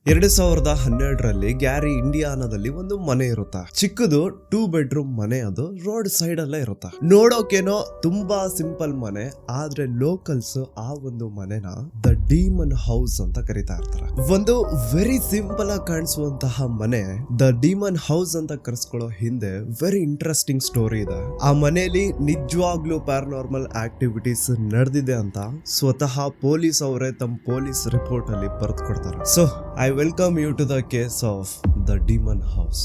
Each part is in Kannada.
2012ರಲ್ಲಿ ಗ್ಯಾರಿ ಇಂಡಿಯಾನಾದಲ್ಲಿ ಒಂದು ಮನೆ ಇರುತ್ತಾ. ಚಿಕ್ಕದು 2 ಬೆಡ್ರೂಮ್ ಮನೆ. ಅದು ರೋಡ್ ಸೈಡ್ ಅಲ್ಲೇ ಇರುತ್ತಾ. ನೋಡೋಕೇನೋ ತುಂಬಾ ಸಿಂಪಲ್ ಮನೆ, ಆದ್ರೆ ಲೋಕಲ್ಸ್ ಆ ಒಂದು ಮನೆನ ದ ಡೀಮನ್ ಹೌಸ್ ಅಂತ ಕರೀತಾ ಇರ್ತಾರೆ. ಒಂದು ವೆರಿ ಸಿಂಪಲ್ ಆಗಿ ಕಾಣಿಸುವಂತಹ ಮನೆ ದ ಡೀಮನ್ ಹೌಸ್ ಅಂತ ಕರೆಸ್ಕೊಳ್ಳೋ ಹಿಂದೆ ವೆರಿ ಇಂಟ್ರೆಸ್ಟಿಂಗ್ ಸ್ಟೋರಿ ಇದೆ. ಆ ಮನೆಯಲ್ಲಿ ನಿಜವಾಗ್ಲೂ ಪ್ಯಾರನಾರ್ಮಲ್ ಆಕ್ಟಿವಿಟೀಸ್ ನಡೆದಿದೆ ಅಂತ ಸ್ವತಃ ಪೊಲೀಸ್ ಅವರೇ ತಮ್ಮ ಪೊಲೀಸ್ ರಿಪೋರ್ಟ್ ಅಲ್ಲಿ ಬರೆದು ಕೊಡ್ತಾರೆ. So I welcome you to the case of the Demon House.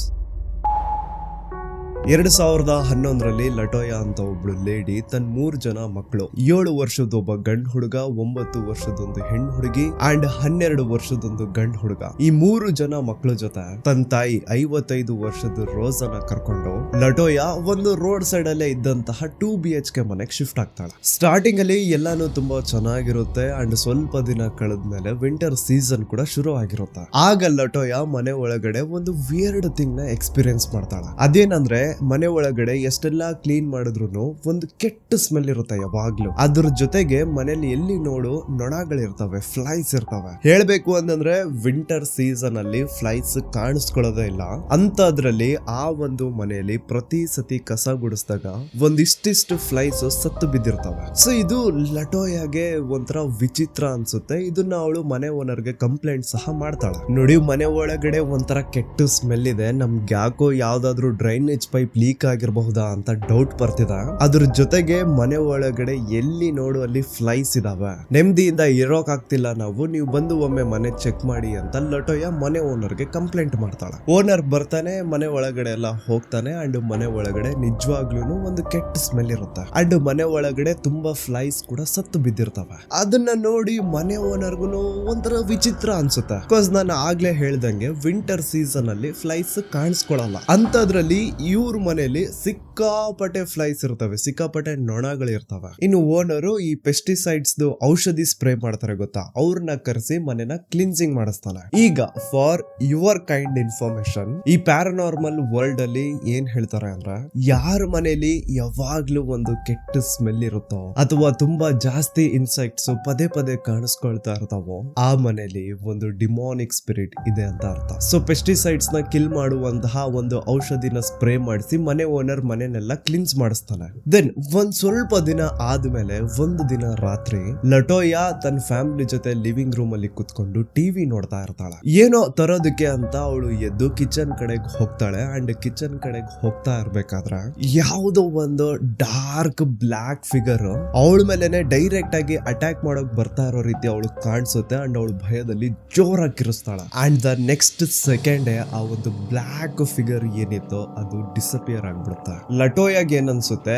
2011ರಲ್ಲಿ ಲಟೋಯಾ ಅಂತ ಒಬ್ಳು ಲೇಡಿ ತನ್ನ 3 ಜನ ಮಕ್ಕಳು, 7 ವರ್ಷದೊಬ್ಬ ಗಂಡು ಹುಡುಗ, 9 ವರ್ಷದೊಂದು ಹೆಣ್ಣು ಹುಡುಗಿ ಅಂಡ್ 12 ವರ್ಷದೊಂದು ಗಂಡು ಹುಡುಗ, ಈ 3 ಜನ ಮಕ್ಕಳ ಜೊತೆ ತನ್ನ ತಾಯಿ 55 ವರ್ಷದ ರೋಸನ ಕರ್ಕೊಂಡು ಲಟೋಯಾ ಒಂದು ರೋಡ್ ಸೈಡ್ ಅಲ್ಲೇ ಇದ್ದಂತಹ 2 BHK ಮನೆಗೆ ಶಿಫ್ಟ್ ಆಗ್ತಾಳೆ. ಸ್ಟಾರ್ಟಿಂಗ್ ಅಲ್ಲಿ ಎಲ್ಲಾನು ತುಂಬಾ ಚೆನ್ನಾಗಿರುತ್ತೆ ಅಂಡ್ ಸ್ವಲ್ಪ ದಿನ ಕಳೆದ್ಮೇಲೆ ವಿಂಟರ್ ಸೀಸನ್ ಕೂಡ ಶುರು ಆಗಿರುತ್ತೆ. ಆಗ ಲಟೋಯಾ ಮನೆ ಒಳಗಡೆ ಒಂದು ವಿಯರ್ಡ್ ಥಿಂಗ್ ನ ಎಕ್ಸ್ಪೀರಿಯನ್ಸ್ ಮಾಡ್ತಾಳೆ. ಅದೇನಂದ್ರೆ ಮನೆ ಒಳಗಡೆ ಎಷ್ಟೆಲ್ಲಾ ಕ್ಲೀನ್ ಮಾಡಿದ್ರು ಒಂದು ಕೆಟ್ಟ ಸ್ಮೆಲ್ ಇರುತ್ತೆ ಯಾವಾಗ್ಲೂ. ಅದ್ರ ಜೊತೆಗೆ ಮನೇಲಿ ಎಲ್ಲಿ ನೋಡು ನೊಣಗಳಿರ್ತವೆ, ಫ್ಲೈಸ್ ಇರ್ತವೆ. ಹೇಳ್ಬೇಕು ಅಂತಂದ್ರೆ ವಿಂಟರ್ ಸೀಸನ್ ಅಲ್ಲಿ ಫ್ಲೈಸ್ ಕಾಣಿಸ್ಕೊಳ್ಳೋದೇ ಇಲ್ಲ ಅಂತದ್ರಲ್ಲಿ ಆ ಒಂದು ಮನೆಯಲ್ಲಿ ಪ್ರತಿ ಸತಿ ಕಸ ಗುಡಿಸಿದಾಗ ಒಂದಿಷ್ಟಿಷ್ಟು ಫ್ಲೈಸ್ ಸತ್ತು ಬಿದ್ದಿರ್ತವೆ. ಸೊ ಇದು ಲಟೋಯಾಗೆ ಒಂಥರ ವಿಚಿತ್ರ ಅನ್ಸುತ್ತೆ. ಇದನ್ನ ಅವಳು ಮನೆ ಓನರ್ಗೆ ಕಂಪ್ಲೇಂಟ್ ಸಹ ಮಾಡ್ತಾಳೆ. ನೋಡಿ, ಮನೆ ಒಳಗಡೆ ಒಂಥರ ಕೆಟ್ಟ ಸ್ಮೆಲ್ ಇದೆ, ನಮ್ಗೆ ಯಾಕೋ ಯಾವ್ದಾದ್ರು ಡ್ರೈನೇಜ್ ಪೈಪ್ ಲೀಕ್ ಆಗಿರಬಹುದಾ ಅಂತ ಡೌಟ್ ಬರ್ತಿದೆ. ಅದ್ರ ಜೊತೆಗೆ ಮನೆ ಒಳಗಡೆ ಎಲ್ಲಿ ನೋಡು ಅಲ್ಲಿ ಫ್ಲೈಸ್ ಇದಾವೆ, ನೆಮ್ಮದಿಯಿಂದ ಇರೋಕ್ ಆಗ್ತಿಲ್ಲ ನಾವು, ನೀವು ಬಂದು ಒಮ್ಮೆ ಮನೆ ಚೆಕ್ ಮಾಡಿ ಅಂತ ಲಟೋಯಾ ಮನೆ ಓನರ್ಗೆ ಕಂಪ್ಲೇಂಟ್ ಮಾಡ್ತಾಳೆ. ಓನರ್ ಬರ್ತಾನೆ, ಮನೆ ಒಳಗಡೆ ಎಲ್ಲ ಹೋಗ್ತಾನೆ ಅಂಡ್ ಮನೆ ಒಳಗಡೆ ನಿಜವಾಗ್ಲೂ ಒಂದು ಕೆಟ್ಟ ಸ್ಮೆಲ್ ಇರುತ್ತೆ ಅಂಡ್ ಮನೆ ಒಳಗಡೆ ತುಂಬಾ ಫ್ಲೈಸ್ ಕೂಡ ಸತ್ತು ಬಿದ್ದಿರ್ತವೆ. ಅದನ್ನ ನೋಡಿ ಮನೆ ಓನರ್ಗು ಒಂಥರ ವಿಚಿತ್ರ ಅನ್ಸುತ್ತೆ. ಬಿಕಾಸ್ ನಾನು ಆಗ್ಲೇ ಹೇಳ್ದಂಗೆ ವಿಂಟರ್ ಸೀಸನ್ ಅಲ್ಲಿ ಫ್ಲೈಸ್ ಕಾಣಿಸ್ಕೊಳ್ಳಲ್ಲ ಅಂತದ್ರಲ್ಲಿ ಇವ್ರ ಮನೆಯಲ್ಲಿ ಸಿಕ್ಕಾಪಟ್ಟೆ ಫ್ಲೈಸ್ ಇರ್ತವೆ, ಸಿಕ್ಕಾಪಟ್ಟೆ ನೊಣಗಳಿರ್ತವೆ. ಇನ್ನು ಓನರು ಈ ಪೆಸ್ಟಿಸೈಡ್ಸ್ ಔಷಧಿ ಸ್ಪ್ರೇ ಮಾಡ್ತಾರೆ ಗೊತ್ತಾ, ಅವ್ರನ್ನ ಕರೆಸಿ ಮನೆನ ಕ್ಲಿನ್ಸಿಂಗ್ ಮಾಡಿಸ್ತಾನೆ. ಈಗ ಫಾರ್ ಯುವರ್ ಕೈಂಡ್ ಇನ್ಫಾರ್ಮೇಶನ್, ಈ ಪ್ಯಾರನಾರ್ಮಲ್ ವರ್ಲ್ಡ್ ಅಲ್ಲಿ ಏನ್ ಹೇಳ್ತಾರೆ ಅಂದ್ರೆ, ಯಾರ ಮನೆಯಲ್ಲಿ ಯಾವಾಗ್ಲೂ ಒಂದು ಕೆಟ್ಟ ಸ್ಮೆಲ್ ಇರುತ್ತೋ ಅಥವಾ ತುಂಬಾ ಜಾಸ್ತಿ ಇನ್ಸೆಕ್ಟ್ಸ್ ಪದೇ ಪದೇ ಕಾಣಿಸ್ಕೊಳ್ತಾ ಇರ್ತಾವೋ ಆ ಮನೆಯಲ್ಲಿ ಒಂದು ಡಿಮಾನಿಕ್ ಸ್ಪಿರಿಟ್ ಇದೆ ಅಂತ ಅರ್ಥ. ಸೊ ಪೆಸ್ಟಿಸೈಡ್ಸ್ ನ ಕಿಲ್ ಮಾಡುವಂತಹ ಒಂದು ಔಷಧಿನ ಸ್ಪ್ರೇ ಮಾಡಿಸಿ ಮನೆ ಓನರ್ ಮನೆನೆಲ್ಲ ಕ್ಲಿನ್ಸ್ ಮಾಡಿಸ್ತಾನೆ. ದೆನ್ ಒಂದ್ ಸ್ವಲ್ಪ ದಿನ ಆದ್ಮೇಲೆ ಒಂದು ದಿನ ರಾತ್ರಿ ಲಟೋಯಾ ತನ್ನ ಫ್ಯಾಮಿಲಿ ಜೊತೆ ಲಿವಿಂಗ್ ರೂಮ್ ಅಲ್ಲಿ ಕುತ್ಕೊಂಡು ಟಿವಿ ನೋಡ್ತಾ ಇರ್ತಾಳೆ. ಏನೋ ತರೋದಕ್ಕೆ ಅಂತ ಅವಳು ಎದ್ದು ಕಿಚನ್ ಕಡೆಗೆ ಹೋಗ್ತಾಳೆ ಅಂಡ್ ಕಿಚನ್ ಕಡೆಗೆ ಹೋಗ್ತಾ ಇರ್ಬೇಕಾದ್ರೆ ಯಾವುದೋ ಒಂದು ಡಾರ್ಕ್ ಬ್ಲಾಕ್ ಫಿಗರ್ ಅವಳ ಮೇಲೆನೆ ಡೈರೆಕ್ಟ್ ಆಗಿ ಅಟ್ಯಾಕ್ ಮಾಡೋಕ್ ಬರ್ತಾ ಇರೋ ರೀತಿ ಅವಳು ಕಾಣಿಸುತ್ತೆ ಅಂಡ್ ಅವಳು ಭಯದಲ್ಲಿ ಜೋರಾಗಿ ಕಿರಿಸ್ತಾಳೆ. ಅಂಡ್ ದ ನೆಕ್ಸ್ಟ್ ಸೆಕೆಂಡ್ ಆ ಒಂದು ಬ್ಲಾಕ್ ಫಿಗರ್ ಏನಿತ್ತು ಅದು ಡಿಸಪಿಯರ್ ಆಗ್ಬಿಡುತ್ತೆ. ಲಟೋಯಾಗ ಏನನ್ಸುತ್ತೆ,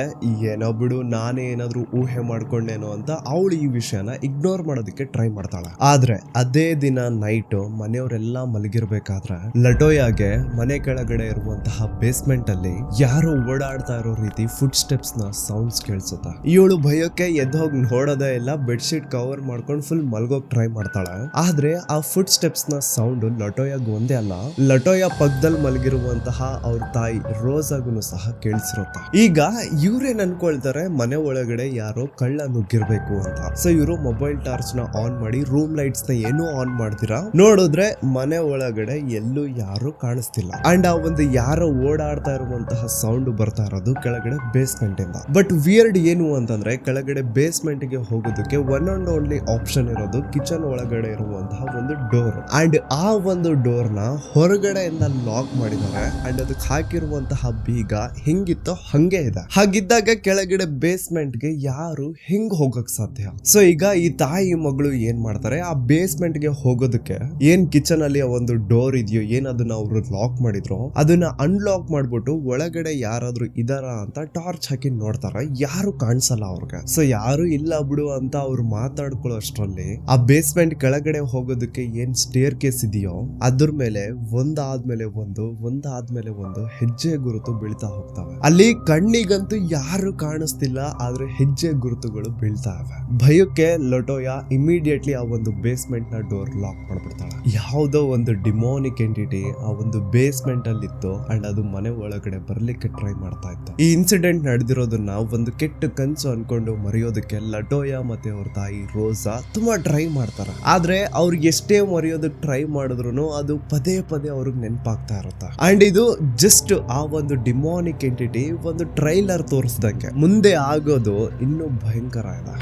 ಏನೋ ಬಿಡು ನಾನೇ ಏನಾದ್ರು ಊಹೆ ಮಾಡ್ಕೊಂಡೇನೋ ಅಂತ ಅವಳು ಈ ವಿಷಯನ ಇಗ್ನೋರ್ ಮಾಡೋದಕ್ಕೆ ಟ್ರೈ ಮಾಡ್ತಾಳೆ. ಆದ್ರೆ ಅದೇ ದಿನ ನೈಟ್ ಮನೆಯವರೆಲ್ಲ ಮಲಗಿರ್ಬೇಕಾದ್ರೆ ಲಟೋಯಾಗೆ ಮನೆ ಕೆಳಗಡೆ ಇರುವಂತಹ ಬೇಸ್ಮೆಂಟ್ ಅಲ್ಲಿ ಯಾರೋ ಓಡಾಡ್ತಾ ಇರೋ ರೀತಿ ಫುಟ್ ಸ್ಟೆಪ್ಸ್ ನ ಸೌಂಡ್ಸ್ ಕೇಳಿಸುತ್ತೆ. ಇವಳು ಭಯಕ್ಕೆ ಎದ್ದೋಗಿ ನೋಡೋದೇ ಇಲ್ಲ, ಬೆಡ್ಶೀಟ್ ಕವರ್ ಮಾಡ್ಕೊಂಡು ಫುಲ್ ಮಲ್ಗೋಕ್ ಟ್ರೈ ಮಾಡ್ತಾಳೆ. ಆದ್ರೆ ಆ ಫುಟ್ ಸ್ಟೆಪ್ಸ್ ನ ಸೌಂಡ್ ಲಟೋಯಾಗ ಒಂದೇ ಅಲ್ಲ, ಲಟೋಯಾ ಪಕ್ಕದಲ್ಲಿ ಮಲಗಿರುವಂತಹ ಅವ್ರ ತಾಯಿ ರೋಸಾಗೂ ಸಹ ಕೇಳಿಸಿರುತ್ತೆ. ಈಗ ಇವ್ರೇನ್ ಅನ್ಕೊಳ್ತಾರೆ, ಮನೆ ಒಳಗಡೆ ಯಾರೋ ಕಳ್ಳ ನುಗ್ಗಿರ್ಬೇಕು ಅಂತ. ಸೊ ಇವರು ಮೊಬೈಲ್ ಟಾರ್ಚ್ ನ ಆನ್ ಮಾಡಿ ರೂಮ್ ಲೈಟ್ಸ್ ನ ಏನೂ ಆನ್ ಮಾಡ್ತೀರಾ ನೋಡಿದ್ರೆ ಮನೆ ಒಳಗಡೆ ಎಲ್ಲೂ ಯಾರು ಕಾಣಿಸ್ತಿಲ್ಲ ಅಂಡ್ ಆ ಒಂದು ಯಾರೋ ಓಡಾಡ್ತಾ ಇರುವಂತಹ ಸೌಂಡ್ ಬರ್ತಾ ಇರೋದು ಕೆಳಗಡೆ ಬೇಸ್ಮೆಂಟ್ ಇಂದ. ಬಟ್ ವಿಯರ್ಡ್ ಏನು ಅಂತಂದ್ರೆ, ಕೆಳಗಡೆ ಬೇಸ್ಮೆಂಟ್ ಗೆ ಹೋಗೋದಕ್ಕೆ ಒನ್ ಅಂಡ್ ಓನ್ಲಿ ಆಪ್ಷನ್ ಇರೋದು ಕಿಚನ್ ಒಳಗಡೆ ಇರುವಂತಹ ಒಂದು ಡೋರ್ ಅಂಡ್ ಆ ಒಂದು ಡೋರ್ ನ ಹೊರಗಡೆಯಿಂದ ಲಾಕ್ ಮಾಡಿದ್ದಾರೆ ಅಂಡ್ ಅದಕ್ಕೆ ಹಾಕಿರುವಂತಹ ಬೀಗ ಹೆಂಗಿತ್ತೋ ಹಂಗೆ ಇದೆ. ಹಾಗಿದ್ದಾಗ ಕೆಳಗಡೆ ಬೇಸ್ಮೆಂಟ್ ಗೆ ಯಾರು ಹೆಂಗ್ ಹೋಗಕ್ ಸಾಧ್ಯ? ಸೊ ಈಗ ಈ ತಾಯಿ ಮಗಳು ಏನ್ ಮಾಡ್ತಾರೆ, ಆ ಬೇಸ್ಮೆಂಟ್ ಗೆ ಹೋಗೋದಕ್ಕೆ ಏನ್ ಕಿಚನ್ ಅಲ್ಲಿ ಒಂದು ಡೋರ್ ಇದೆಯೋ, ಏನದನ್ನ ಅವ್ರು ಲಾಕ್ ಮಾಡಿದ್ರು ಅದನ್ನ ಅನ್ಲಾಕ್ ಮಾಡ್ಬಿಟ್ಟು ಒಳಗಡೆ ಯಾರಾದ್ರೂ ಇದಾರ ಅಂತ ಟಾರ್ಚ್ ಹಾಕಿ ನೋಡ್ತಾರೆ. ಯಾರು ಕಾಣಿಸಲ್ಲ ಅವ್ರಿಗೆ. ಸೊ ಯಾರು ಇಲ್ಲ ಬಿಡು ಅಂತ ಅವ್ರು ಮಾತಾಡ್ಕೊಳ್ಳೋ ಅಷ್ಟ್ರಲ್ಲಿ ಆ ಬೇಸ್ಮೆಂಟ್ ಕೆಳಗಡೆ ಹೋಗೋದಕ್ಕೆ ಏನ್ ಸ್ಟೇರ್ ಕೇಸ್ ಇದೆಯೋ ಅದ್ರ ಮೇಲೆ ಒಂದಾದ್ಮೇಲೆ ಒಂದು ಹೆಜ್ಜೆ ಗುರು ಗುರುತು ಬೀಳ್ತಾ ಹೋಗ್ತವೆ. ಅಲ್ಲಿ ಕಣ್ಣಿಗಂತೂ ಯಾರು ಕಾಣಿಸ್ತಿಲ್ಲ, ಆದ್ರೆ ಹೆಜ್ಜೆ ಗುರುತುಗಳು ಬೀಳ್ತಾವೆ. ಭಯಕ್ಕೆ ಲಟೋಯ ಇಮಿಡಿಯೇಟ್ಲಿ ಆ ಒಂದು ಬೇಸ್ಮೆಂಟ್ ನ ಡೋರ್ ಲಾಕ್ ಮಾಡ್ಬಿಡ್ತಾಳೆ. ಯಾವುದೋ ಒಂದು ಡಿಮೋನಿಕ್ ಎಂಟಿಟಿ ಆ ಒಂದು ಬೇಸ್ಮೆಂಟ್ ಅಲ್ಲಿ ಇತ್ತು ಅಂಡ್ ಅದು ಮನೆ ಒಳಗಡೆ ಬರ್ಲಿಕ್ಕೆ ಟ್ರೈ ಮಾಡ್ತಾ ಇತ್ತು. ಈ ಇನ್ಸಿಡೆಂಟ್ ನಡೆದಿರೋದನ್ನ ಒಂದು ಕೆಟ್ಟ ಕನ್ಸು ಅನ್ಕೊಂಡು ಮರೆಯೋದಕ್ಕೆ ಲಟೋಯ ಮತ್ತೆ ಅವ್ರ ತಾಯಿ ರೋಸಾ ತುಂಬಾ ಟ್ರೈ ಮಾಡ್ತಾರೆ. ಆದ್ರೆ ಅವ್ರಿಗೆ ಎಷ್ಟೇ ಮರೆಯೋದಕ್ಕೆ ಟ್ರೈ ಮಾಡಿದ್ರು ಅದು ಪದೇ ಪದೇ ಅವ್ರಿಗೆ ನೆನಪಾಗ್ತಾ ಇರುತ್ತೆ. ಅಂಡ್ ಇದು ಜಸ್ಟ್ ಆ ಒಂದು ಡಿಮೋನಿಕ್ ಎಂಟಿಟಿ ಒಂದು ಟ್ರೈಲರ್ ತೋರಿಸ್ದಂಗೆ, ಮುಂದೆ ಆಗೋದು ಇನ್ನೂ ಭಯಂಕರ ಇದೆ.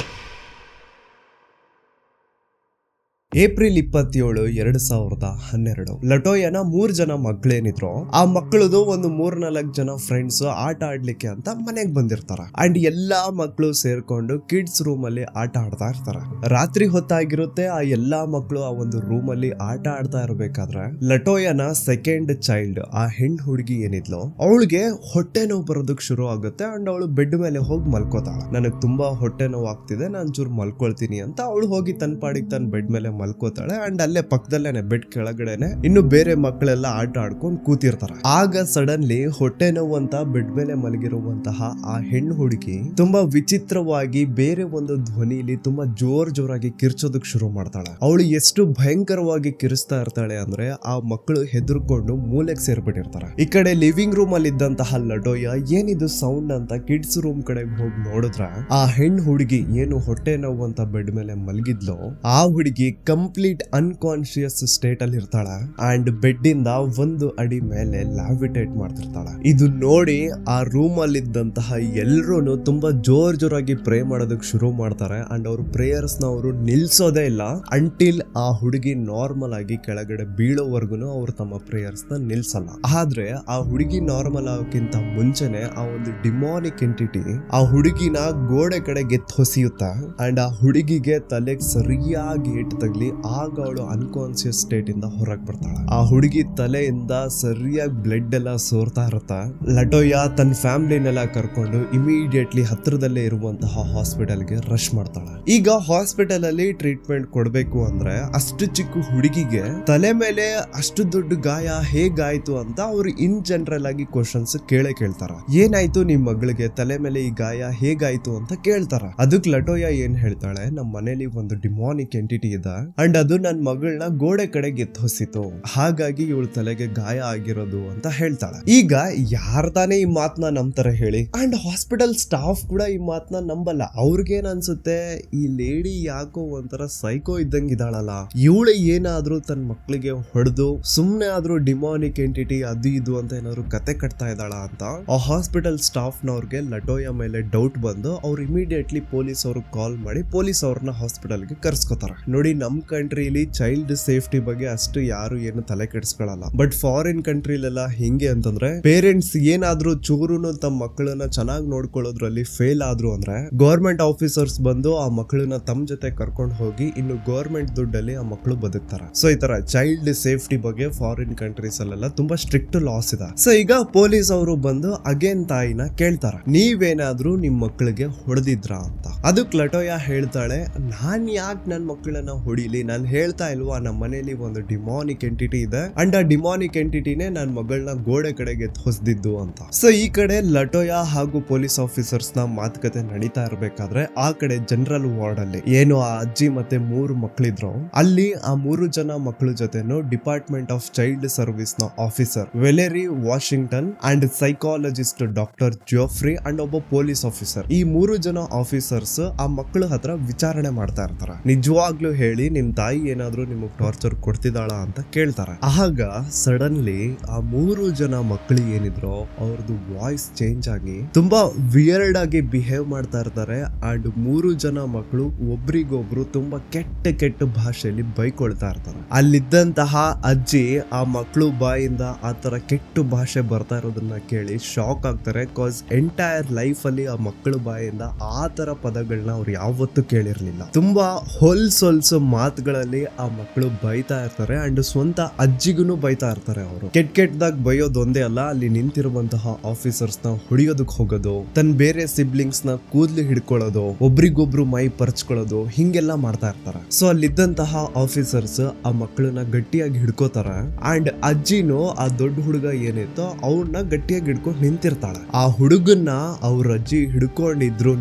ಏಪ್ರಿಲ್ 27, 2012 ಲಟೋಯನ 3 ಜನ ಮಕ್ಳೇನಿದ್ರು ಆ ಮಕ್ಕಳದು ಒಂದು 3-4 ಜನ ಫ್ರೆಂಡ್ಸ್ ಆಟ ಆಡ್ಲಿಕ್ಕೆ ಅಂತ ಮನೆಗ್ ಬಂದಿರ್ತಾರ. ಅಂಡ್ ಎಲ್ಲಾ ಮಕ್ಕಳು ಸೇರ್ಕೊಂಡು ಕಿಡ್ಸ್ ರೂಮ್ ಅಲ್ಲಿ ಆಟ ಆಡ್ತಾ ಇರ್ತಾರ. ರಾತ್ರಿ ಹೊತ್ತಾಗಿರುತ್ತೆ. ಆ ಎಲ್ಲಾ ಮಕ್ಕಳು ಆ ಒಂದು ರೂಮ್ ಅಲ್ಲಿ ಆಟ ಆಡ್ತಾ ಇರ್ಬೇಕಾದ್ರೆ ಲಟೋಯನ ಸೆಕೆಂಡ್ ಚೈಲ್ಡ್, ಆ ಹೆಣ್ ಹುಡುಗಿ ಏನಿದ್ಲು, ಅವಳಿಗೆ ಹೊಟ್ಟೆ ನೋವು ಬರೋದಕ್ ಶುರು ಆಗುತ್ತೆ. ಅಂಡ್ ಅವಳು ಬೆಡ್ ಮೇಲೆ ಹೋಗಿ ಮಲ್ಕೋತಾಳ. ನನಗ್ ತುಂಬಾ ಹೊಟ್ಟೆ ನೋವು ಆಗ್ತಿದೆ, ನಾನ್ ಚೂರು ಮಲ್ಕೊಳ್ತೀನಿ ಅಂತ ಅವಳು ಹೋಗಿ ತನ್ನ ಪಾಡಿಗೆ ತನ್ನ ಬೆಡ್ ಮೇಲೆ ಮಲ್ಕೋತಾಳೆ. ಅಂಡ್ ಅಲ್ಲೇ ಪಕ್ಕದಲ್ಲೇನೆ ಬೆಡ್ ಕೆಳಗಡೆನೆ ಇನ್ನು ಬೇರೆ ಮಕ್ಕಳೆಲ್ಲ ಆಟ ಆಡ್ಕೊಂಡು ಕೂತಿರ್ತಾರೆ. ಆಗ ಸಡನ್ಲಿ ಹೊಟ್ಟೆ ನೋವು ಅಂತ ಬೆಡ್ ಮೇಲೆ ಮಲಗಿರುವಂತಹ ಆ ಹೆಣ್ಣು ಹುಡುಗಿ ತುಂಬಾ ವಿಚಿತ್ರವಾಗಿ ಬೇರೆ ಒಂದು ಧ್ವನಿಲಿ ತುಂಬಾ ಜೋರಾಗಿ ಕಿರ್ಚೋದಕ್ ಶುರು ಮಾಡ್ತಾಳೆ. ಅವಳು ಎಷ್ಟು ಭಯಂಕರವಾಗಿ ಕಿರಿಸ್ತಾ ಇರ್ತಾಳೆ ಅಂದ್ರೆ ಆ ಮಕ್ಕಳು ಹೆದರ್ಕೊಂಡು ಮೂಲೆಗೆ ಸೇರ್ಬಿಟ್ಟಿರ್ತಾರೆ. ಈ ಕಡೆ ಲಿವಿಂಗ್ ರೂಮ್ ಅಲ್ಲಿ ಇದ್ದಂತಹ ಲಟೋಯ ಏನಿದು ಸೌಂಡ್ ಅಂತ ಕಿಡ್ಸ್ ರೂಮ್ ಕಡೆಗೆ ಹೋಗಿ ನೋಡಿದ್ರ ಆ ಹೆಣ್ಣು ಹುಡುಗಿ ಏನು ಹೊಟ್ಟೆ ನೋವು ಅಂತ ಬೆಡ್ ಮೇಲೆ ಮಲಗಿದ್ಲು ಆ ಹುಡುಗಿ ಕಂಪ್ಲೀಟ್ ಅನ್ಕಾನ್ಶಿಯಸ್ ಸ್ಟೇಟ್ ಅಲ್ಲಿ ಇರ್ತಾಳ. ಅಂಡ್ ಬೆಡ್ ಇಂದ 1 ಅಡಿ ಮೇಲೆ ಲ್ಯಾವಿಟೇಟ್ ಮಾಡ್ತಿರ್ತಾಳ. ಇದು ನೋಡಿ ಆ ರೂಮ್ ಅಲ್ಲಿ ಇದ್ದಂತಹ ಎಲ್ರೂ ತುಂಬಾ ಜೋರಾಗಿ ಪ್ರೇ ಮಾಡೋದಕ್ಕೆ ಶುರು ಮಾಡ್ತಾರೆ. ಅಂಡ್ ಅವ್ರ ಪ್ರೇಯರ್ಸ್ ನ ಅವರು ನಿಲ್ಸೋದೇ ಇಲ್ಲ ಅಂಟಿಲ್ ಆ ಹುಡುಗಿ ನಾರ್ಮಲ್ ಆಗಿ ಕೆಳಗಡೆ ಬೀಳೋವರೆಗೂ ಅವ್ರು ತಮ್ಮ ಪ್ರೇಯರ್ಸ್ ನ ನಿಲ್ಸಲ್ಲ. ಆದ್ರೆ ಆ ಹುಡುಗಿ ನಾರ್ಮಲ್ ಆಗೋಕ್ಕಿಂತ ಮುಂಚೆನೆ ಆ ಒಂದು ಡಿಮಾನಿಕ್ ಎಂಟಿಟಿ ಆ ಹುಡುಗಿನ ಗೋಡೆ ಕಡೆಗೆ ಹೊಸಿಯುತ್ತೆ. ಅಂಡ್ ಆ ಹುಡುಗಿಗೆ ತಲೆಗೆ ಸರಿಯಾಗಿ ಏಟು ತಗಲಿ ಆಗ ಅವಳು ಅನ್ಕಾನ್ಶಿಯಸ್ ಸ್ಟೇಟ್ ಇಂದ ಹೊರಗೆ ಬರ್ತಾಳೆ. ಆ ಹುಡುಗಿ ತಲೆಯಿಂದ ಸರಿಯಾಗಿ ಬ್ಲಡ್ ಎಲ್ಲ ಸೋರ್ತಾ ಇರುತ್ತಾ. ಲಟೋಯ ತನ್ನ ಫ್ಯಾಮಿಲಿನೆಲ್ಲ ಕರ್ಕೊಂಡು ಇಮಿಡಿಯೇಟ್ಲಿ ಹತ್ರದಲ್ಲೇ ಇರುವಂತಹ ಹಾಸ್ಪಿಟಲ್ಗೆ ರಶ್ ಮಾಡ್ತಾಳೆ. ಈಗ ಹಾಸ್ಪಿಟಲ್ ಅಲ್ಲಿ ಟ್ರೀಟ್ಮೆಂಟ್ ಕೊಡ್ಬೇಕು ಅಂದ್ರೆ ಅಷ್ಟು ಚಿಕ್ಕ ಹುಡುಗಿಗೆ ತಲೆ ಮೇಲೆ ಅಷ್ಟು ದೊಡ್ಡ ಗಾಯ ಹೇಗಾಯ್ತು ಅಂತ ಅವ್ರು ಇನ್ ಜನರಲ್ ಆಗಿ ಕ್ವಶನ್ಸ್ ಕೇಳ್ತಾರ. ಏನಾಯ್ತು ನಿಮ್ ಮಗಳಿಗೆ ತಲೆ ಮೇಲೆ ಈ ಗಾಯ ಹೇಗಾಯ್ತು ಅಂತ ಕೇಳ್ತಾರ. ಅದಕ್ಕೆ ಲಟೋಯ ಏನ್ ಹೇಳ್ತಾಳೆ, ನಮ್ಮ ಮನೇಲಿ ಒಂದು ಡಿಮಾನಿಕ್ ಎಂಟಿಟಿ ಇದೆ ಅಂಡ್ ಅದು ನನ್ನ ಮಗಳನ್ನ ಗೋಡೆ ಕಡೆಗೆ ಎತ್ತೊಸಿತು, ಹಾಗಾಗಿ ಇವಳ ತಲೆಗೆ ಗಾಯ ಆಗಿರೋದು ಅಂತ ಹೇಳ್ತಾಳೆ. ಈಗ ಯಾರ್ ತಾನೇ ಈ ಮಾತನ್ನ ನಂಬ್ತಾರೆ ಹೇಳಿ? ಅಂಡ್ ಹಾಸ್ಪಿಟಲ್ ಸ್ಟಾಫ್ ಕೂಡ ಈ ಮಾತನ್ನ ನಂಬಲ್ಲ. ಅವ್ರಿಗೇನ್ ಅನ್ಸುತ್ತೆ, ಈ ಲೇಡಿ ಯಾಕೋ ಒಂಥರ ಸೈಕೋ ಇದ್ದಂಗಿದಾಳಲ್ಲ, ಇವಳು ಏನಾದ್ರೂ ತನ್ನ ಮಕ್ಳಿಗೆ ಹೊಡೆದು ಸುಮ್ನೆ ಆದ್ರೂ ಡಿಮಾನಿಕ್ ಎಂಟಿಟಿ ಅದು ಇದು ಅಂತ ಏನಾದ್ರು ಕತೆ ಕಟ್ತಾ ಇದ್ದಾಳ ಅಂತ ಆ ಹಾಸ್ಪಿಟಲ್ ಸ್ಟಾಫ್ ನವ್ರಿಗೆ ಲಟೋಯ ಮೇಲೆ ಡೌಟ್ ಬಂದು ಅವ್ರು ಇಮಿಡಿಯೇಟ್ಲಿ ಪೊಲೀಸ್ ಅವ್ರಿಗೆ ಕಾಲ್ ಮಾಡಿ ಪೊಲೀಸ್ ಅವ್ರನ್ನ ಹಾಸ್ಪಿಟಲ್ಗೆ ಕರ್ಸ್ಕೊತಾರೆ. ನೋಡಿ, ನಮ್ ಕಂಟ್ರಿಲಿ ಚೈಲ್ಡ್ ಸೇಫ್ಟಿ ಬಗ್ಗೆ ಅಷ್ಟು ಯಾರು ಏನು ತಲೆ ಕೆಡಿಸ್ಕೊಳ್ಳಲ್ಲ. ಬಟ್ ಫಾರಿನ್ ಕಂಟ್ರಿಲೆಲ್ಲ ಹಿಂಗೆ ಅಂತಂದ್ರೆ ಪೇರೆಂಟ್ಸ್ ಏನಾದ್ರೂ ಚೂರುನು ತಮ್ಮ ಮಕ್ಕಳನ್ನ ಚೆನ್ನಾಗಿ ನೋಡ್ಕೊಳ್ಳೋದ್ರಲ್ಲಿ ಫೇಲ್ ಆದ್ರು ಅಂದ್ರೆ ಗೌರ್ಮೆಂಟ್ ಆಫೀಸರ್ಸ್ ಬಂದು ಆ ಮಕ್ಕಳನ್ನ ತಮ್ಮ ಜೊತೆ ಕರ್ಕೊಂಡು ಹೋಗಿ ಇನ್ನು ಗೌರ್ಮೆಂಟ್ ದುಡ್ಡಲ್ಲಿ ಆ ಮಕ್ಕಳು ಬದುಕ್ತಾರೆ. ಸೊ ಈ ತರ ಚೈಲ್ಡ್ ಸೇಫ್ಟಿ ಬಗ್ಗೆ ಫಾರಿನ್ ಕಂಟ್ರೀಸ್ ಅಲ್ಲೆಲ್ಲ ತುಂಬಾ ಸ್ಟ್ರಿಕ್ಟ್ ಲಾಸ್ ಇದೆ. ಸೊ ಈಗ ಪೊಲೀಸ್ ಅವರು ಬಂದು ಅಗೇನ್ ತಾಯಿನ ಕೇಳ್ತಾರ, ನೀವೇನಾದ್ರೂ ನಿಮ್ ಮಕ್ಕಳಿಗೆ ಹೊಡೆದಿದ್ರ ಅಂತ. ಅದಕ್ಕೆ ಲಟೋಯ ಹೇಳ್ತಾಳೆ, ನಾನ್ ಯಾಕೆ ನನ್ ಮಕ್ಕಳನ್ನ ಹೊಡಿಲಿ, ನಾನು ಹೇಳ್ತಾ ಇಲ್ವಾ ನಮ್ಮ ಮನೇಲಿ ಒಂದು ಡಿಮಾನಿಕ್ ಎಂಟಿಟಿ ಇದೆ ಅಂಡ್ ಆ ಡಿಮಾನಿಕ್ ಎಂಟಿಟಿನೇ ನನ್ನ ಮಗಳನ್ನ ಗೋಡೆ ಕಡೆಗೆ ಹೊಸದಿದ್ದು ಅಂತ. ಸೊ ಈ ಕಡೆ ಲಟೋಯ ಹಾಗೂ ಪೊಲೀಸ್ ಆಫೀಸರ್ಸ್ ನ ಮಾತುಕತೆ ನಡೀತಾ ಇರ್ಬೇಕಾದ್ರೆ ಆ ಕಡೆ ಜನರಲ್ ವಾರ್ಡ್ ಅಲ್ಲಿ ಏನು ಆ ಅಜ್ಜಿ ಮತ್ತೆ 3 ಮಕ್ಕಳಿದ್ರು, ಅಲ್ಲಿ ಆ 3 ಜನ ಮಕ್ಕಳ ಜೊತೆನು ಡಿಪಾರ್ಟ್ಮೆಂಟ್ ಆಫ್ ಚೈಲ್ಡ್ ಸರ್ವಿಸ್ ನ officer Valerie Washington and psychologist doctor Geoffrey and ಒಬ್ಬ ಪೊಲೀಸ್ ಆಫೀಸರ್, ಈ 3 ಜನ ಆಫೀಸರ್ಸ್ ಆ ಮಕ್ಕಳ ಹತ್ರ ವಿಚಾರಣೆ ಮಾಡ್ತಾ ಇರ್ತಾರ. ನಿಜವಾಗ್ಲೂ ಹೇಳಿ, ನಿಮ್ ತಾಯಿ ಏನಾದ್ರೂ ನಿಮಗ್ ಟಾರ್ಚರ್ ಕೊಡ್ತಿದ್ದಾಳ ಅಂತ ಕೇಳ್ತಾರೆ. ಆಗ ಸಡನ್ಲಿ ಆ 3 ಜನ ಮಕ್ಕಳು ಏನಿದ್ರು ಅವ್ರದ್ದು ವಾಯ್ಸ್ ಚೇಂಜ್ ಆಗಿ ತುಂಬಾ ವಿಯರ್ಡ್ ಆಗಿ ಬಿಹೇವ್ ಮಾಡ್ತಾ ಇರ್ತಾರೆ. ಅಂಡ್ 3 ಜನ ಮಕ್ಕಳು ಒಬ್ರಿಗೊಬ್ರು ತುಂಬಾ ಕೆಟ್ಟ ಭಾಷೆಯಲ್ಲಿ ಬೈಕೊಳ್ತಾ ಇರ್ತಾರೆ. ಅಲ್ಲಿದ್ದಂತಹ ಅಜ್ಜಿ ಆ ಮಕ್ಕಳು ಬಾಯಿಂದ ಆ ತರ ಕೆಟ್ಟ ಭಾಷೆ ಬರ್ತಾ ಇರೋದನ್ನ ಕೇಳಿ ಶಾಕ್ ಆಗ್ತಾರೆ. ಕಾಸ್ ಎಂಟೈರ್ ಲೈಫ್ ಅಲ್ಲಿ ಆ ಮಕ್ಕಳ ಬಾಯಿಂದ ಆ ತರ ಪದಗಳನ್ನ ಅವ್ರು ಯಾವತ್ತೂ ಕೇಳಿರ್ಲಿಲ್ಲ. ತುಂಬಾ ಹೊಲ್ಸೊಲ್ಸು ಮಾತುಗಳಲ್ಲಿ ಆ ಮಕ್ಕಳು ಬೈತಾ ಇರ್ತಾರೆ ಅಂಡ್ ಸ್ವಂತ ಅಜ್ಜಿಗೂ ಬೈತಾ ಇರ್ತಾರೆ. ಅವರು ಕೆಟ್ಟದಾಗ ಬೈಯೋದು ಒಂದೇ ಅಲ್ಲ, ಅಲ್ಲಿ ನಿಂತಿರುವಂತಹ ಆಫೀಸರ್ಸ್ ನ ಹೊಡಿಯೋದಕ್ ಹೋಗೋದು, ತನ್ನ ಬೇರೆ ಸಿಬ್ಲಿಂಗ್ಸ್ ನ ಕೂದ್ಲು ಹಿಡ್ಕೊಳ್ಳೋದು, ಒಬ್ರಿಗೊಬ್ರು ಮೈ ಪರ್ಚ್ಕೊಳ್ಳೋದು, ಹಿಂಗೆಲ್ಲ ಮಾಡ್ತಾ ಇರ್ತಾರೆ. ಸೊ ಅಲ್ಲಿದ್ದಂತಹ ಆಫೀಸರ್ಸ್ ಆ ಮಕ್ಕಳನ್ನ ಗಟ್ಟಿಯಾಗಿ ಹಿಡ್ಕೋತಾರೆ ಅಂಡ್ ಅಜ್ಜಿನೂ ಆ ದೊಡ್ಡ ಹುಡುಗ ಏನಿತ್ತೋ ಅವ್ರನ್ನ ಗಟ್ಟಿಯಾಗಿ ಹಿಡ್ಕೊಂಡು ನಿಂತಿರ್ತಾಳೆ. ಆ ಹುಡುಗನ್ನ ಅವ್ರ ಅಜ್ಜಿ ಹಿಡ್ಕೊಂಡಿದ್ರು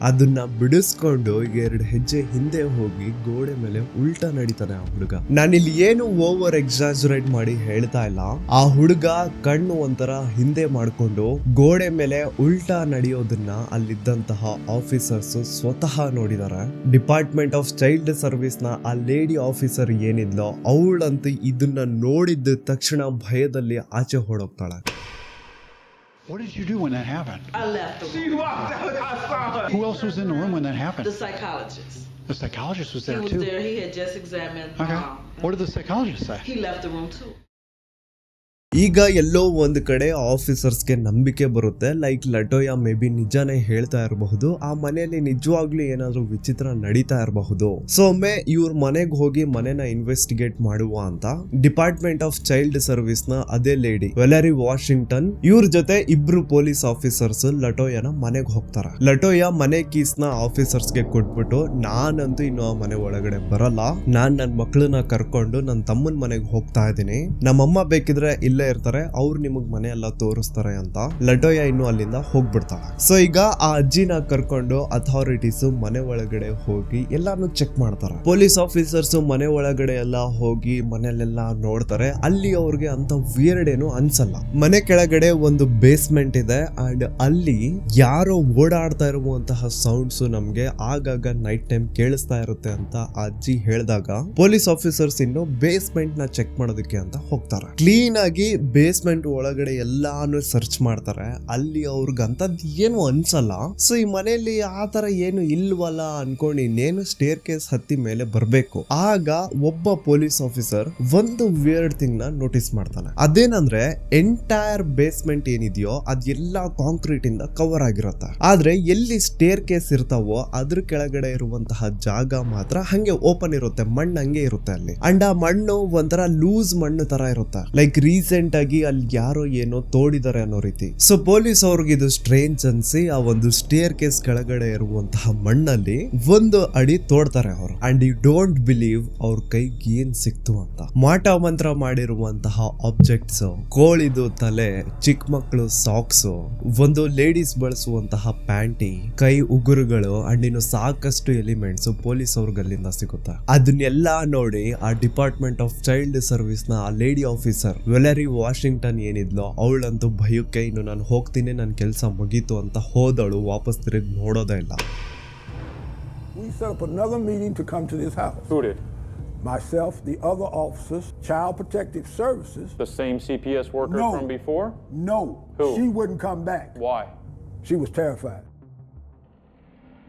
ಅದನ್ನ ಬಿಡಿಸ್ಕೊಂಡು 2 ಹೆಜ್ಜೆ ಹಿಂದೆ ಹೋಗಿ ಗೋಡೆ ಮೇಲೆ ಉಲ್ಟಾ ನಡೀತಾನೆ ಆ ಹುಡುಗ. ನಾನಿಲ್ಲಿ ಏನು ಓವರ್ ಎಕ್ಸಾಜರೇಟ್ ಮಾಡಿ ಹೇಳ್ತಾ ಇಲ್ಲ. ಆ ಹುಡುಗ ಕಣ್ಣು ಒಂಥರ ಹಿಂದೆ ಮಾಡ್ಕೊಂಡು ಗೋಡೆ ಮೇಲೆ ಉಲ್ಟಾ ನಡೆಯೋದನ್ನ ಅಲ್ಲಿದ್ದಂತಹ ಆಫೀಸರ್ಸ್ ಸ್ವತಃ ನೋಡಿದಾರೆ. ಡಿಪಾರ್ಟ್ಮೆಂಟ್ ಆಫ್ ಚೈಲ್ಡ್ ಸರ್ವಿಸ್ ನ ಆ ಲೇಡಿ ಆಫೀಸರ್ ಏನಿದ್ಲೋ ಅವಳಂತೂ ಇದನ್ನ ನೋಡಿದ ತಕ್ಷಣ ಭಯದಲ್ಲಿ ಆಚೆ ಹೊರಡೋಗ್ತಾಳೆ. What did you do when that happened? I left the room. She walked out. I saw her. Who else was in the room when that happened? The psychologist. The psychologist was there He was too. there. He had just examined. Okay. What did the psychologist say? He left the room too. ಈಗ ಎಲ್ಲೋ ಒಂದ್ ಕಡೆ ಆಫೀಸರ್ಸ್ಗೆ ನಂಬಿಕೆ ಬರುತ್ತೆ, ಲೈಕ್ ಲಟೋಯ ಮೇ ಬಿ ನಿಜಾನೇ ಹೇಳ್ತಾ ಇರಬಹುದು, ಆ ಮನೆಯಲ್ಲಿ ನಿಜವಾಗ್ಲೂ ಏನಾದ್ರು ವಿಚಿತ್ರ ನಡೀತಾ ಇರಬಹುದು. ಸೊ ಒಮ್ಮೆ ಇವ್ರ ಮನೆಗೆ ಹೋಗಿ ಮನೆನ ಇನ್ವೆಸ್ಟಿಗೇಟ್ ಮಾಡುವ ಅಂತ ಡಿಪಾರ್ಟ್ಮೆಂಟ್ ಆಫ್ ಚೈಲ್ಡ್ ಸರ್ವಿಸ್ ನ ಅದೇ ಲೇಡಿ ವೆಲರಿ ವಾಷಿಂಗ್ಟನ್ ಇವ್ರ ಜೊತೆ ಇಬ್ರು ಪೊಲೀಸ್ ಆಫೀಸರ್ಸ್ ಲಟೋಯನ ಮನೆಗೆ ಹೋಗ್ತಾರ. ಲಟೋಯ ಮನೆ ಕೀಸ್ ನ ಆಫೀಸರ್ಸ್ಗೆ ಕೊಟ್ಬಿಟ್ಟು, ನಾನಂತೂ ಇನ್ನು ಆ ಮನೆ ಒಳಗಡೆ ಬರಲ್ಲ, ನಾನ್ ನನ್ ಮಕ್ಳನ್ನ ಕರ್ಕೊಂಡು ನನ್ನ ತಮ್ಮನ ಮನೆಗೆ ಹೋಗ್ತಾ ಇದ್ದೀನಿ, ನಮ್ಮಮ್ಮ ಬೇಕಿದ್ರೆ ಇಲ್ಲೇ ಇರ್ತಾರೆ, ಅವ್ರು ನಿಮಗ್ ಮನೆ ಎಲ್ಲ ತೋರಿಸ್ತಾರೆ ಅಂತ ಲಟೋಯ ಇನ್ನು ಅಲ್ಲಿಂದ ಹೋಗ್ಬಿಡ್ತಾಳೆ. ಸೊ ಈಗ ಆ ಅಜ್ಜಿನ ಕರ್ಕೊಂಡು ಅಥಾರಿಟೀಸ್ ಮನೆ ಒಳಗಡೆ ಹೋಗಿ ಎಲ್ಲಾನು ಚೆಕ್ ಮಾಡ್ತಾರೆ. ಪೊಲೀಸ್ ಆಫೀಸರ್ಸ್ ಮನೆ ಒಳಗಡೆ ಎಲ್ಲ ಹೋಗಿ ಮನೆಯಲ್ಲೆಲ್ಲ ನೋಡ್ತಾರೆ. ಅಲ್ಲಿ ಅವ್ರಿಗೆ ಅಂತ ವಿಯರ್ಡ್ ಏನು ಅನ್ಸಲ್ಲ. ಮನೆ ಕೆಳಗಡೆ ಒಂದು ಬೇಸ್ಮೆಂಟ್ ಇದೆ ಅಂಡ್ ಅಲ್ಲಿ ಯಾರೋ ಓಡಾಡ್ತಾ ಇರುವಂತಹ ಸೌಂಡ್ಸ್ ನಮ್ಗೆ ಆಗಾಗ ನೈಟ್ ಟೈಮ್ ಕೇಳಿಸ್ತಾ ಇರುತ್ತೆ ಅಂತ ಆ ಅಜ್ಜಿ ಹೇಳಿದಾಗ ಪೊಲೀಸ್ ಆಫೀಸರ್ಸ್ ಇನ್ನು ಬೇಸ್ಮೆಂಟ್ ನ ಚೆಕ್ ಮಾಡೋದಕ್ಕೆ ಅಂತ ಹೋಗ್ತಾರೆ. ಕ್ಲೀನ್ ಆಗಿ ಬೇಸ್ಮೆಂಟ್ ಒಳಗಡೆ ಎಲ್ಲಾನು ಸರ್ಚ್ ಮಾಡ್ತಾರೆ. ಅಲ್ಲಿ ಅವ್ರಿಗಂತದ್ದು ಏನು ಅನ್ಸಲ್ಲ. ಸೊ ಈ ಮನೆಯಲ್ಲಿ ಆ ತರ ಏನು ಇಲ್ವಲ್ಲ ಅನ್ಕೊಂಡು ಇನ್ನೇನು ಸ್ಟೇರ್ ಕೇಸ್ ಹತ್ತಿ ಮೇಲೆ ಬರ್ಬೇಕು. ಆಗ ಒಬ್ಬ ಪೊಲೀಸ್ ಆಫೀಸರ್ ಒಂದು ವಿಯರ್ಡ್ ಥಿಂಗ್ ನ ನೋಟಿಸ್ ಮಾಡ್ತಾನೆ. ಅದೇನಂದ್ರೆ ಎಂಟೈರ್ ಬೇಸ್ಮೆಂಟ್ ಏನಿದೆಯೋ ಅದೆಲ್ಲ ಕಾಂಕ್ರೀಟ್ ಇಂದ ಕವರ್ ಆಗಿರುತ್ತೆ. ಆದ್ರೆ ಎಲ್ಲಿ ಸ್ಟೇರ್ ಕೇಸ್ ಇರ್ತಾವೋ ಅದ್ರ ಕೆಳಗಡೆ ಇರುವಂತಹ ಜಾಗ ಮಾತ್ರ ಹಂಗೆ ಓಪನ್ ಇರುತ್ತೆ, ಮಣ್ಣು ಹಂಗೆ ಇರುತ್ತೆ ಅಲ್ಲಿ. ಅಂಡ್ ಆ ಮಣ್ಣು ಒಂಥರ ಲೂಸ್ ಮಣ್ಣು ತರ ಇರುತ್ತೆ, ಲೈಕ್ ರೀಸೆಂಟ್ ಆಗಿ ಅಲ್ಲಿ ಯಾರೋ ಏನೋ ತೋಡಿದ್ದಾರೆ ಅನ್ನೋ ರೀತಿ. ಸೊ ಪೊಲೀಸ್ ಅವ್ರಿಗೆ ಇದು ಸ್ಟ್ರೇಂಜ್ ಅನ್ಸಿ ಆ ಒಂದು ಸ್ಟೇರ್ ಕೇಸ್ ಕೆಳಗಡೆ ಇರುವಂತಹ ಮಣ್ಣಲ್ಲಿ 1 ಅಡಿ ತೋಡ್ತಾರೆ ಅವರು. ಅಂಡ್ ಯು ಡೋಂಟ್ ಬಿಲೀವ್ ಅವ್ರ ಕೈಗೆ ಏನ್ ಸಿಕ್ತು ಅಂತ. ಮಾಟ ಮಂತ್ರ ಮಾಡಿರುವಂತಹ ಆಬ್ಜೆಕ್ಟ್ಸ್, ಕೋಳಿದು ತಲೆ, ಚಿಕ್ಕ ಮಕ್ಕಳು ಸಾಕ್ಸ್, ಒಂದು ಲೇಡೀಸ್ ಬಳಸುವಂತಹ ಪ್ಯಾಂಟಿ, ಕೈ ಉಗುರುಗಳು ಅಂಡ್ ಇನ್ನು ಸಾಕಷ್ಟು ಎಲಿಮೆಂಟ್ಸ್ ಪೊಲೀಸ್ ಅವ್ರಿಗೆ ಅಲ್ಲಿಂದ ಸಿಗುತ್ತೆ. ಅದನ್ನೆಲ್ಲ ನೋಡಿ ಆ ಡಿಪಾರ್ಟ್ಮೆಂಟ್ ಆಫ್ ಚೈಲ್ಡ್ ಸರ್ವಿಸ್ ನ ಆ ಲೇಡಿ ಆಫೀಸರ್ ವೆಲರಿ ವಾಷಿಂಗ್ಟನ್ ಏನಿದ್ಲೋ ಅವಳಂತೂ ಭಯಕ್ಕೆ ಇನ್ನು ನಾನು ಹೋಗ್ತೀನಿ, ನನ್ನ ಕೆಲಸ ಮುಗೀತು ಅಂತ ಹೋದಳು. ವಾಪಸ್ ತಿರುಗಿ ನೋಡೋದೇ ಇಲ್ಲ. We set up another meeting to come to this house. Who did? Myself, the other officers, Child Protective Services. The same CPS worker No. from before? No. Who? She wouldn't come back. Why? She was terrified.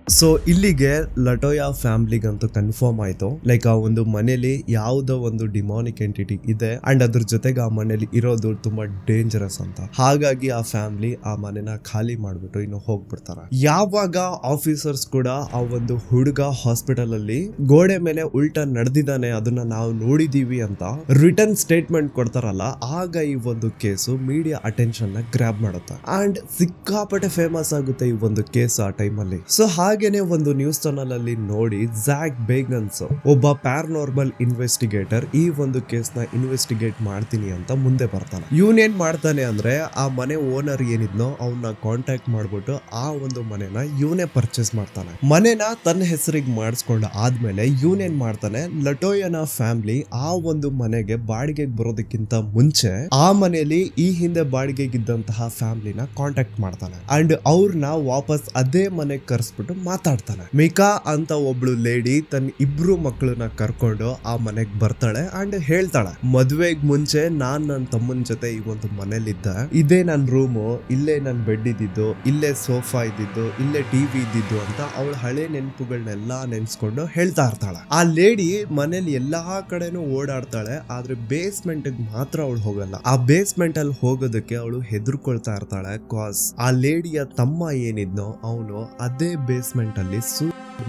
So ಇಲ್ಲಿಗೆ ಲಟೋಯ ಫ್ಯಾಮಿಲಿಗಂತೂ ಕನ್ಫರ್ಮ್ ಆಯ್ತು, ಲೈಕ್ ಆ ಒಂದು ಮನೇಲಿ ಯಾವುದೋ ಒಂದು ಡಿಮಾನಿಕ್ ಎಂಟಿಟಿ ಇದೆ ಅಂಡ್ ಅದ್ರ ಜೊತೆಗೆ ಆ ಮನೇಲಿ ಇರೋದು ತುಂಬಾ ಡೇಂಜರಸ್ ಅಂತ. ಹಾಗಾಗಿ ಆ ಫ್ಯಾಮಿಲಿ ಆ ಮನೆನ ಖಾಲಿ ಮಾಡ್ಬಿಟ್ಟು ಇನ್ನು ಹೋಗ್ಬಿಡ್ತಾರೆ. ಯಾವಾಗ ಆಫೀಸರ್ಸ್ ಕೂಡ ಆ ಒಂದು ಹುಡುಗ ಹಾಸ್ಪಿಟಲ್ ಅಲ್ಲಿ ಗೋಡೆ ಮೇಲೆ ಉಲ್ಟಾ ನಡೆದಿದ್ದಾನೆ ಅದನ್ನ ನಾವು ನೋಡಿದೀವಿ ಅಂತ ರಿಟರ್ನ್ ಸ್ಟೇಟ್ಮೆಂಟ್ ಕೊಡ್ತಾರಲ್ಲ, ಆಗ ಈ ಒಂದು ಕೇಸು ಮೀಡಿಯಾ ಅಟೆನ್ಷನ್ ನ ಗ್ರಾಬ್ ಮಾಡುತ್ತೆ ಅಂಡ್ ಸಿಕ್ಕಾಪಟ್ಟೆ ಫೇಮಸ್ ಆಗುತ್ತೆ ಈ ಒಂದು ಕೇಸ್ ಆ ಟೈಮ್ ಅಲ್ಲಿ. ಸೊ ಹಾಗೇನೆ ಒಂದು ನ್ಯೂಸ್ ಚಾನಲ್ ಅಲ್ಲಿ ನೋಡಿ ಝ್ಯಾಕ್ ಬೇಗನ್ಸ್ ಒಬ್ಬ ಪ್ಯಾರನಾರ್ಮಲ್ ಇನ್ವೆಸ್ಟಿಗೇಟರ್ ಈ ಒಂದು ಕೇಸ್ ನ ಇನ್ವೆಸ್ಟಿಗೇಟ್ ಮಾಡ್ತೀನಿ ಅಂತ ಮುಂದೆ ಬರ್ತಾನೆ. ಇವನೇನ್ ಮಾಡ್ತಾನೆ ಅಂದ್ರೆ ಆ ಮನೆ ಓನರ್ ಏನಿದ್ನೋ ಅವನ್ನ ಕಾಂಟ್ಯಾಕ್ಟ್ ಮಾಡ್ಬಿಟ್ಟು ಆ ಒಂದು ಮನೆನ ಇವನೇ ಪರ್ಚೇಸ್ ಮಾಡ್ತಾನೆ. ಮನೆನ ತನ್ನ ಹೆಸರಿಗೆ ಮಾಡಿಸ್ಕೊಂಡ ಆದ್ಮೇಲೆ ಇವನೇನ್ ಮಾಡ್ತಾನೆ, ಲಟೋಯನ ಫ್ಯಾಮಿಲಿ ಆ ಒಂದು ಮನೆಗೆ ಬಾಡಿಗೆಗೆ ಬರೋದಕ್ಕಿಂತ ಮುಂಚೆ ಆ ಮನೆಯಲ್ಲಿ ಈ ಹಿಂದೆ ಬಾಡಿಗೆಗಿದ್ದಂತಹ ಫ್ಯಾಮಿಲಿನ ಕಾಂಟ್ಯಾಕ್ಟ್ ಮಾಡ್ತಾನೆ ಅಂಡ್ ಅವ್ರನ್ನ ವಾಪಸ್ ಅದೇ ಮನೆಗೆ ಕರ್ಸ್ಬಿಟ್ಟು ಮಾತಾಡ್ತಾನೆ. ಮಿಕಾ ಅಂತ ಒಬ್ಳು ಲೇಡಿ ತನ್ನ 2 ಮಕ್ಕಳನ್ನ ಕರ್ಕೊಂಡು ಆ ಮನೆಗ್ ಬರ್ತಾಳೆ ಅಂಡ್ ಹೇಳ್ತಾಳೆ, ಮದ್ವೆಗ್ ಮುಂಚೆ ನಾನ್ ನನ್ನ ತಮ್ಮನ ಜೊತೆ ಈ ಒಂದು ಮನೇಲಿದ್ದೆ, ಇದೇ ನನ್ನ ರೂಮು, ಇಲ್ಲೇ ನನ್ ಬೆಡ್ ಇದ್ದಿದ್ದು, ಇಲ್ಲೇ ಸೋಫಾ ಇದ್ದಿದ್ದು, ಇಲ್ಲೇ ಟಿವಿ ಇದ್ದಿದ್ದು ಅಂತ ಅವಳ ಹಳೆ ನೆನಪುಗಳನ್ನೆಲ್ಲಾ ನೆನ್ಸ್ಕೊಂಡು ಹೇಳ್ತಾ ಇರ್ತಾಳೆ. ಆ ಲೇಡಿ ಮನೇಲಿ ಎಲ್ಲಾ ಕಡೆನೂ ಓಡಾಡ್ತಾಳೆ, ಆದ್ರೆ ಬೇಸ್ಮೆಂಟ್ ಮಾತ್ರ ಅವಳು ಹೋಗಲ್ಲ. ಆ ಬೇಸ್ಮೆಂಟ್ ಅಲ್ಲಿ ಹೋಗೋದಕ್ಕೆ ಅವಳು ಹೆದರ್ಕೊಳ್ತಾ ಇರ್ತಾಳೆ. ಕಾಸ್ ಆ ಲೇಡಿಯ ತಮ್ಮ ಏನಿದ್ನೋ ಅವನು ಅದೇ ಬೇಸ್ಮೆಂಟ್ ಅಲ್ಲಿ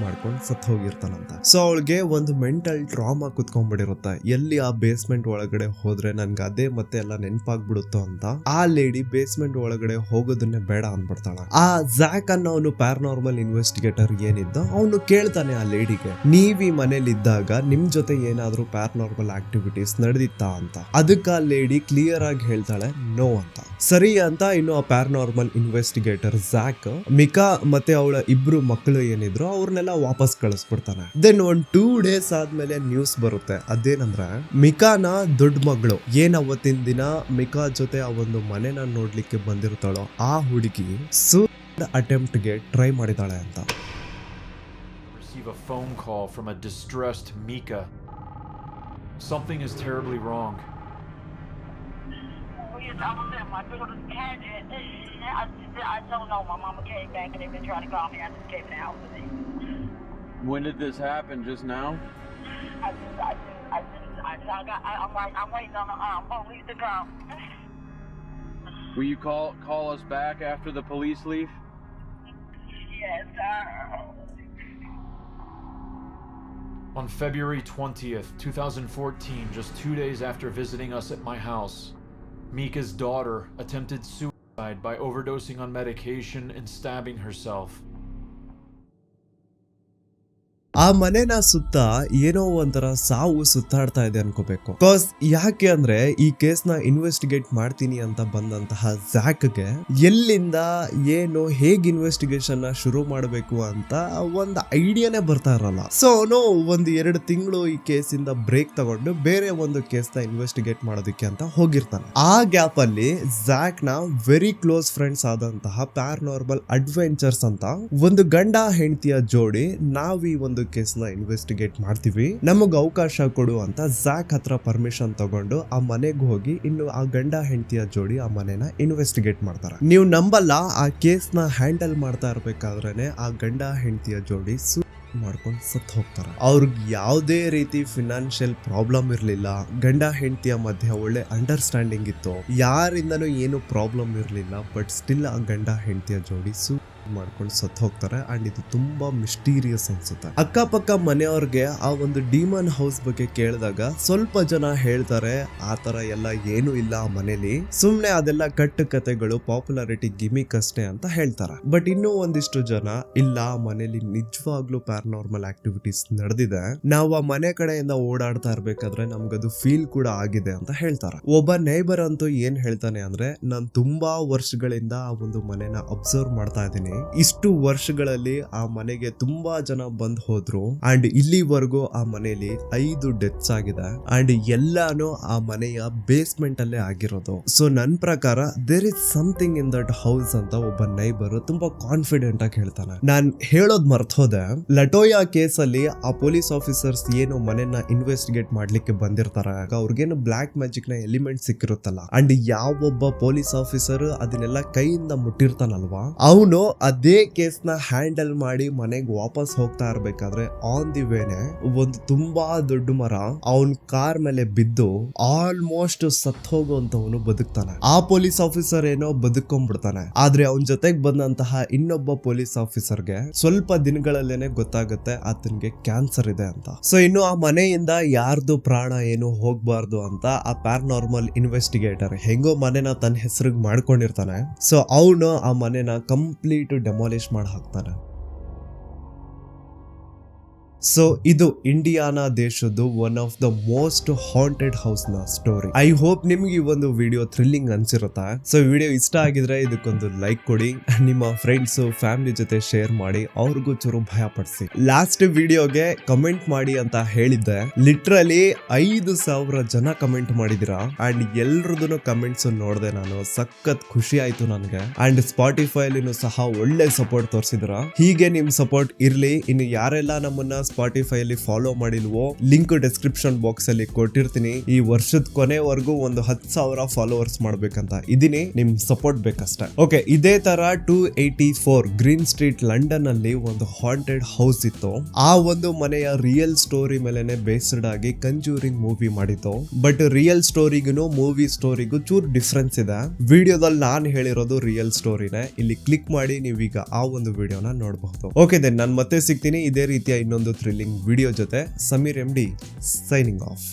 ಮಾಡ್ಕೊಂಡು ಸತ್ ಹೋಗಿರ್ತಾನಂತ. ಸೊ ಅವಳಿಗೆ ಒಂದು ಮೆಂಟಲ್ ಟ್ರಾಮಾ ಕುತ್ಕೊಂಡ್ಬಿಟ್ಟಿರುತ್ತೆ. ಎಲ್ಲಿ ಆ ಬೇಸ್ಮೆಂಟ್ ಒಳಗಡೆ ಹೋದ್ರೆ ನನ್ಗೆ ಅದೇ ಮತ್ತೆ ಎಲ್ಲ ನೆನಪಾಗ್ಬಿಡುತ್ತೋ ಅಂತ ಆ ಲೇಡಿ ಬೇಸ್ಮೆಂಟ್ ಒಳಗಡೆ ಹೋಗೋದನ್ನೇ ಬೇಡ ಅನ್ಬಿಡ್ತಾಳ. ಆ ಜ್ಯಾಕ್ ಅನ್ನೋ ಅವನು ಪ್ಯಾರನಾರ್ಮಲ್ ಇನ್ವೆಸ್ಟಿಗೇಟರ್ ಏನಿದ್ದ ಅವನು ಕೇಳ್ತಾನೆ ಆ ಲೇಡಿಗೆ, ನೀವ್ ಈ ಮನೇಲಿ ಇದ್ದಾಗ ನಿಮ್ ಜೊತೆ ಏನಾದ್ರೂ ಪ್ಯಾರನಾರ್ಮಲ್ ಆಕ್ಟಿವಿಟೀಸ್ ನಡೆದಿತ್ತಾ ಅಂತ. ಅದಕ್ಕೆ ಆ ಲೇಡಿ ಕ್ಲಿಯರ್ ಆಗಿ ಹೇಳ್ತಾಳೆ ನೋ ಅಂತ. ಸರಿ ಅಂತ ಇನ್ನು ಆ ಪ್ಯಾರನಾರ್ಮಲ್ ಇನ್ವೆಸ್ಟಿಗೇಟರ್ ಜ್ಯಾಕ್ ಮಿಕಾ ಮತ್ತೆ ಅವಳ ಇಬ್ರು ಮಕ್ಕಳು ಏನಿದ್ರು ಅವ್ರನ್ನೆಲ್ಲ ವಾಪಸ್ ಕಳಿಸ್ಬಿಡ್ತಾನೆ. ದೆನ್ 2 days ಆದ್ಮೇಲೆ ನ್ಯೂಸ್ ಬರುತ್ತೆ. ಅದೇನಂದ್ರೆ ಮಿಕಾನ ದೊಡ್ಡ ಮಗಳು ಏನ್ ಅವತ್ತಿನ ದಿನ ಮಿಕಾ ಜೊತೆ ಆ ಒಂದು ಮನೆನ ನೋಡ್ಲಿಕ್ಕೆ ಬಂದಿರ್ತಾಳೋ ಆ ಹುಡುಗಿ ಸೂಸೈಡ್ ಅಟೆಂಪ್ಟ್ ಗೆ ಟ್ರೈ ಮಾಡಿದಾಳೆ ಅಂತ. Receive a phone call from a distressed Mika. Something is terribly wrong. I was at my daughter's pageant. I don't know. My mama came back and they've been trying to call me. I just came in the house today. When did this happen? Just now? I'm waiting on the police to come. Will you call us back after the police leave? Yes, sir. On February 20th, 2014, just 2 days after visiting us at my house, Mika's daughter attempted suicide by overdosing on medication and stabbing herself. ಆ ಮನೆನ ಸುತ್ತ ಏನೋ ಒಂಥರ ಸಾವು ಸುತ್ತಾಡ್ತಾ ಇದೆ ಅನ್ಕೋಬೇಕು. ಬಿಕಾಸ್ ಯಾಕೆ ಅಂದ್ರೆ ಈ ಕೇಸ್ ನ ಇನ್ವೆಸ್ಟಿಗೇಟ್ ಮಾಡ್ತೀನಿ ಅಂತ ಬಂದಂತಹ ಜ್ಯಾಕ್ಗೆ ಎಲ್ಲಿಂದ ಏನು ಹೇಗ್ ಇನ್ವೆಸ್ಟಿಗೇಷನ್ ನ ಶುರು ಮಾಡಬೇಕು ಅಂತ ಒಂದು ಐಡಿಯಾನೇ ಬರ್ತಾ ಇರಲ್ಲ. ಸೊ ಅವನು 1-2 ತಿಂಗಳು ಈ ಕೇಸಿಂದ ಬ್ರೇಕ್ ತಗೊಂಡು ಬೇರೆ ಒಂದು ಕೇಸ್ ನ ಇನ್ವೆಸ್ಟಿಗೇಟ್ ಮಾಡೋದಕ್ಕೆ ಅಂತ ಹೋಗಿರ್ತಾನೆ. ಆ ಗ್ಯಾಪ್ ಅಲ್ಲಿ ಜ್ಯಾಕ್ ನ ವೆರಿ ಕ್ಲೋಸ್ ಫ್ರೆಂಡ್ಸ್ ಆದಂತಹ ಪ್ಯಾರನಾರ್ಮಲ್ ಅಡ್ವೆಂಚರ್ಸ್ ಅಂತ ಒಂದು ಗಂಡ ಹೆಂಡತಿಯ ಜೋಡಿ ನಾವ್ ಈ ಒಂದು ಕೇಸ್ ನ ಇನ್ವೆಸ್ಟಿಗೇಟ್ ಮಾಡ್ತೀವಿ, ನಮಗ್ ಅವಕಾಶ ಕೊಡು ಅಂತ ಜ್ಯಾಕ್ ಹತ್ರ ಪರ್ಮಿಷನ್ ತಗೊಂಡು ಆ ಮನೆಗೆ ಹೋಗಿ ಇನ್ನು ಆ ಗಂಡ ಹೆಂಡತಿಯ ಜೋಡಿ ಆ ಮನೆನ ಇನ್ವೆಸ್ಟಿಗೇಟ್ ಮಾಡ್ತಾರೆ. ನೀವು ನಂಬಲ್ಲ, ಆ ಕೇಸ್ ನ ಹ್ಯಾಂಡಲ್ ಮಾಡ್ತಾ ಇರ್ಬೇಕಾದ್ರೇನೆ ಆ ಗಂಡ ಹೆಂಡತಿಯ ಜೋಡಿ ಮಾಡ್ಕೊಂಡು ಸತ್ ಹೋಗ್ತಾರೆ. ಅವ್ರಿಗೆ ಯಾವುದೇ ರೀತಿ ಫಿನಾನ್ಷಿಯಲ್ ಪ್ರಾಬ್ಲಮ್ ಇರ್ಲಿಲ್ಲ, ಗಂಡ ಹೆಂಡತಿಯ ಮಧ್ಯೆ ಒಳ್ಳೆ ಅಂಡರ್ಸ್ಟ್ಯಾಂಡಿಂಗ್ ಇತ್ತು, ಯಾರಿಂದನೂ ಏನು ಪ್ರಾಬ್ಲಮ್ ಇರ್ಲಿಲ್ಲ. ಬಟ್ ಸ್ಟಿಲ್ ಆ ಗಂಡ ಹೆಂಡತಿಯ ಜೋಡಿ ಮಾಡ್ಕೊಂಡು ಸತ್ ಹೋಗ್ತಾರೆ. ಅಂಡ್ ಇದು ತುಂಬಾ ಮಿಸ್ಟೀರಿಯಸ್ ಅನ್ಸುತ್ತೆ. ಅಕ್ಕಪಕ್ಕ ಮನೆಯವ್ರಿಗೆ ಆ ಒಂದು ಡಿಮನ್ ಹೌಸ್ ಬಗ್ಗೆ ಕೇಳಿದಾಗ ಸ್ವಲ್ಪ ಜನ ಹೇಳ್ತಾರೆ ಆ ತರ ಎಲ್ಲ ಏನು ಇಲ್ಲ ಆ ಮನೇಲಿ, ಸುಮ್ನೆ ಅದೆಲ್ಲ ಕಟ್ಟು ಕತೆಗಳು, ಪಾಪ್ಯುಲಾರಿಟಿ ಗಿಮಿಕ್ ಅಷ್ಟೇ ಅಂತ ಹೇಳ್ತಾರೆ. ಬಟ್ ಇನ್ನೂ ಒಂದಿಷ್ಟು ಜನ ಇಲ್ಲ, ಆ ಮನೇಲಿ ನಿಜವಾಗ್ಲೂ ಪ್ಯಾರನಾರ್ಮಲ್ ಆಕ್ಟಿವಿಟೀಸ್ ನಡೆದಿದೆ, ನಾವು ಆ ಮನೆ ಕಡೆಯಿಂದ ಓಡಾಡ್ತಾ ಇರ್ಬೇಕಾದ್ರೆ ನಮ್ಗದು ಫೀಲ್ ಕೂಡ ಆಗಿದೆ ಅಂತ ಹೇಳ್ತಾರೆ. ಒಬ್ಬ ನೇಬರ್ ಅಂತೂ ಏನ್ ಹೇಳ್ತಾನೆ ಅಂದ್ರೆ, ನಾನ್ ತುಂಬಾ ವರ್ಷಗಳಿಂದ ಆ ಒಂದು ಮನೆನ ಅಬ್ಸರ್ವ್ ಮಾಡ್ತಾ ಇದ್ದೀನಿ, ಇಷ್ಟು ವರ್ಷಗಳಲ್ಲಿ ಆ ಮನೆಗೆ ತುಂಬಾ ಜನ ಬಂದ್ ಹೋದ್ರು ಅಂಡ್ ಇಲ್ಲಿವರೆಗೂ ಆ ಮನೆಯಲ್ಲಿ 5 ಡೆತ್ಸ್ ಆಗಿದೆ ಅಂಡ್ ಎಲ್ಲಾನು ಆ ಮನೆಯ ಬೇಸ್ಮೆಂಟ್ ಅಲ್ಲೇ ಆಗಿರೋದು. ಸೊ ನನ್ ಪ್ರಕಾರ there is something in that house ಅಂತ ಒಬ್ಬ ನೈಬರ್ ತುಂಬಾ ಕಾನ್ಫಿಡೆಂಟ್ ಆಗಿ ಹೇಳ್ತಾನೆ. ನಾನ್ ಹೇಳೋದ್ ಮರ್ತೋದೆ, ಲಟೋಯಾ ಕೇಸ್ ಅಲ್ಲಿ ಆ ಪೊಲೀಸ್ ಆಫೀಸರ್ಸ್ ಏನು ಮನೆಯನ್ನ ಇನ್ವೆಸ್ಟಿಗೇಟ್ ಮಾಡ್ಲಿಕ್ಕೆ ಬಂದಿರ್ತಾರೆ, ಅವ್ರಿಗೇನು ಬ್ಲಾಕ್ ಮ್ಯಾಜಿಕ್ ನ ಎಲಿಮೆಂಟ್ ಸಿಕ್ಕಿರುತ್ತಲ್ಲ, ಅಂಡ್ ಯಾವೊಬ್ಬ ಪೊಲೀಸ್ ಆಫೀಸರ್ ಅದನ್ನೆಲ್ಲ ಕೈಯಿಂದ ಮುಟ್ಟಿರ್ತಾನಲ್ವಾ, ಅವನು ಅದೇ ಕೇಸ್ ನ ಹ್ಯಾಂಡಲ್ ಮಾಡಿ ಮನೆಗೆ ವಾಪಸ್ ಹೋಗ್ತಾ ಇರ್ಬೇಕಾದ್ರೆ ಆನ್ ದಿ ವೇನೆ ಒಂದು ತುಂಬಾ ದೊಡ್ಡ ಮರ ಅವನ್ ಕಾರ್ ಮೇಲೆ ಬಿದ್ದು ಆಲ್ಮೋಸ್ಟ್ ಸತ್ ಹೋಗುವಂತವನು ಬದುಕ್ತಾನೆ. ಆ ಪೊಲೀಸ್ ಆಫೀಸರ್ ಏನೋ ಬದುಕೊಂಡ್ಬಿಡ್ತಾನೆ. ಆದ್ರೆ ಅವನ್ ಜೊತೆಗೆ ಬಂದಂತಹ ಇನ್ನೊಬ್ಬ ಪೊಲೀಸ್ ಆಫೀಸರ್ಗೆ ಸ್ವಲ್ಪ ದಿನಗಳಲ್ಲೇನೆ ಗೊತ್ತಾಗುತ್ತೆ ಆತನಿಗೆ ಕ್ಯಾನ್ಸರ್ ಇದೆ ಅಂತ. ಸೊ ಇನ್ನು ಆ ಮನೆಯಿಂದ ಯಾರ್ದು ಪ್ರಾಣ ಏನು ಹೋಗ್ಬಾರ್ದು ಅಂತ ಆ ಪ್ಯಾರನಾರ್ಮಲ್ ಇನ್ವೆಸ್ಟಿಗೇಟರ್ ಹೆಂಗೋ ಮನೆನ ತನ್ನ ಹೆಸರಿಗೆ ಮಾಡ್ಕೊಂಡಿರ್ತಾನೆ. ಸೊ ಅವನು ಆ ಮನೆನ ಕಂಪ್ಲೀಟ್ ಡೆಮಾಲಿಷ್ ಮಾಡಿ ಹಾಕ್ತಾನೆ. ಸೊ ಇದು ಇಂಡಿಯಾನಾ ದೇಶದ್ದು one of the most haunted house ನ ಸ್ಟೋರಿ. ಐ ಹೋಪ್ ನಿಮ್ಗೆ ಈ ಒಂದು ವಿಡಿಯೋ ಥ್ರಿಲ್ಲಿಂಗ್ ಅನ್ಸಿರುತ್ತೆ. ಸೊ ವಿಡಿಯೋ ಇಷ್ಟ ಆಗಿದ್ರೆ ಇದಕ್ಕೊಂದು ಲೈಕ್ ಕೊಡಿ, ನಿಮ್ಮ ಫ್ರೆಂಡ್ಸ್ ಫ್ಯಾಮಿಲಿ ಜೊತೆ ಶೇರ್ ಮಾಡಿ, ಅವ್ರಿಗೂ ಚೂರು ಭಯ ಪಡಿಸಿ. ಲಾಸ್ಟ್ ವಿಡಿಯೋಗೆ ಕಮೆಂಟ್ ಮಾಡಿ ಅಂತ ಹೇಳಿದ್ದೆ, ಲಿಟ್ರಲಿ 5,000 ಜನ ಕಮೆಂಟ್ ಮಾಡಿದಿರಾ ಅಂಡ್ ಎಲ್ರದೂ ಕಮೆಂಟ್ಸ್ ನೋಡಿದೆ ನಾನು, ಸಖತ್ ಖುಷಿ ಆಯ್ತು ನನಗೆ. ಅಂಡ್ ಸ್ಪಾಟಿಫೈಲಿನೂ ಸಹ ಒಳ್ಳೆ ಸಪೋರ್ಟ್ ತೋರಿಸಿದ್ರ. ಹೀಗೆ ನಿಮ್ ಸಪೋರ್ಟ್ ಇರ್ಲಿ. ಇನ್ನು ಯಾರೆಲ್ಲ ನಮ್ಮನ್ನ ಸ್ಪಾಟಿಫೈ ಅಲ್ಲಿ ಫಾಲೋ ಮಾಡಿಲ್ವೋ ಲಿಂಕ್ ಡಿಸ್ಕ್ರಿಪ್ಷನ್ ಬಾಕ್ಸ್ ಅಲ್ಲಿ ಕೊಟ್ಟಿರ್ತೀನಿ. ಈ ವರ್ಷದ ಕೊನೆವರೆಗೂ ಒಂದು 10,000 ಫಾಲೋವರ್ಸ್ ಮಾಡ್ಬೇಕಂತ ಇದೀನಿ, ನಿಮ್ ಸಪೋರ್ಟ್ ಬೇಕಷ್ಟೇ. ಓಕೆ, ಇದೇ ತರ 284 ಗ್ರೀನ್ ಸ್ಟ್ರೀಟ್ ಲಂಡನ್ ಅಲ್ಲಿ ಒಂದು ಹಾಂಟೆಡ್ ಹೌಸ್ ಇತ್ತು. ಆ ಒಂದು ಮನೆಯ ರಿಯಲ್ ಸ್ಟೋರಿ ಮೇಲೆನೆ ಬೇಸ್ಡ್ ಆಗಿ ಕಂಜೂರಿಂಗ್ ಮೂವಿ ಮಾಡಿತ್ತು. ಬಟ್ ರಿಯಲ್ ಸ್ಟೋರಿಗೂ ಮೂವಿ ಸ್ಟೋರಿಗೂ ಚೂರ್ ಡಿಫ್ರೆನ್ಸ್ ಇದೆ. ವಿಡಿಯೋದಲ್ಲಿ ನಾನು ಹೇಳಿರೋದು ರಿಯಲ್ ಸ್ಟೋರಿನೇ. ಇಲ್ಲಿ ಕ್ಲಿಕ್ ಮಾಡಿ ನೀವೀಗ ಆ ಒಂದು ವಿಡಿಯೋನ ನೋಡಬಹುದು. ಓಕೆ ದೆನ್ ನಾನು ಮತ್ತೆ ಸಿಗ್ತೀನಿ ಇದೇ ರೀತಿಯ ಇನ್ನೊಂದು ಥ್ರಿಲ್ಲಿಂಗ್ ವಿಡಿಯೋ ಜೊತೆ. Sameer MD signing off.